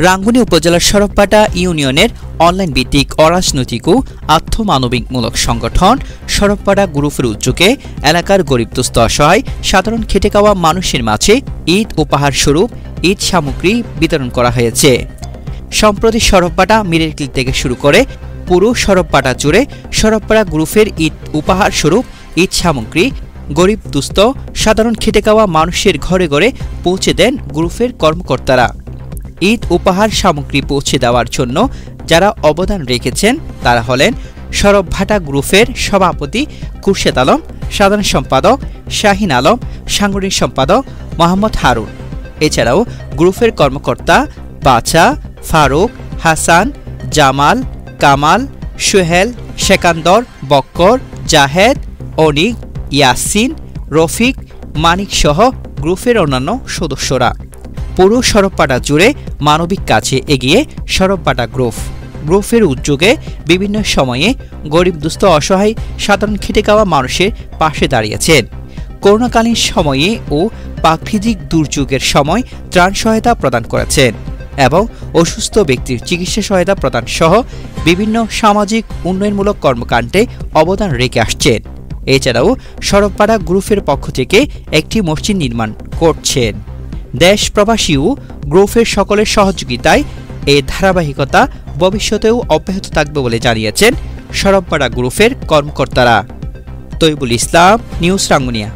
রাঙ্গুনি উপজেলার সরবপাটা ইউনিয়নের অনলাইন ভিত্তিক অরাজনৈতিক ও আর্থমানবিকমূলক সংগঠন সরবপাটা গ্রুপের উদ্যোগে এলাকার গরিব দুস্থ অসহায় সাধারণ খেটে খাওয়া মানুষের মাঝে ঈদ উপহার স্বরূপ ঈদ সামগ্রী বিতরণ করা হয়েছে। সম্প্রতি সরবপাটা মিরেরকিল থেকে শুরু করে পুরো সরবপাটা জুড়ে সরবপাটা গ্রুপের ঈদ উপহার স্বরূপ ঈদ সামগ্রী গরিব দুস্থ সাধারণ খেটে খাওয়া মানুষের ঘরে ঘরে পৌঁছে দেন গ্রুপের কর্মকর্তারা। ঈদ উপহার সামগ্রী পৌঁছে দেওয়ার জন্য যারা অবদান রেখেছেন তারা হলেন সরবপাটা গ্রুপের সভাপতি খুরশেদ আলম, সাধারণ সম্পাদক শাহিন আলম, সাংগঠনিক সম্পাদক মোহাম্মদ হারুন। এছাড়াও গ্রুপের কর্মকর্তা বাছা, ফারুক, হাসান, জামাল, কামাল, সোহেল, সেকান্দর, বক্কর, জাহেদ, অনিক, ইয়াসিন, রফিক, মানিক সহ গ্রুপের অন্যান্য সদস্যরা। পুরো সরবপাটা জুড়ে মানবিক কাজে এগিয়ে সরবপাটা গ্রুপের উদ্যোগে বিভিন্ন সময়ে গরিব দুস্থ অসহায় সাধারণ খেটে খাওয়া মানুষের পাশে দাঁড়িয়েছেন। করোনাকালীন সময়ে ও প্রাকৃতিক দুর্যোগের সময় ত্রাণ সহায়তা প্রদান করেছেন এবং অসুস্থ ব্যক্তির চিকিৎসা সহায়তা প্রদান সহ বিভিন্ন সামাজিক উন্নয়নমূলক কর্মকাণ্ডে অবদান রেখে আসছেন। এছাড়াও সরবপাটা গ্রুপের পক্ষ থেকে একটি মসজিদ নির্মাণ করছেন। দেশ প্রবাসী ও গ্রুপের সকলের সহযোগিতায় এই ধারাবাহিকতা ভবিষ্যতেও অব্যাহত থাকবে বলে জানিয়েছেন সরবপাটা গ্রুপের কর্মকর্তারা। তৈবুল ইসলাম, নিউজ রাঙ্গুনিয়া।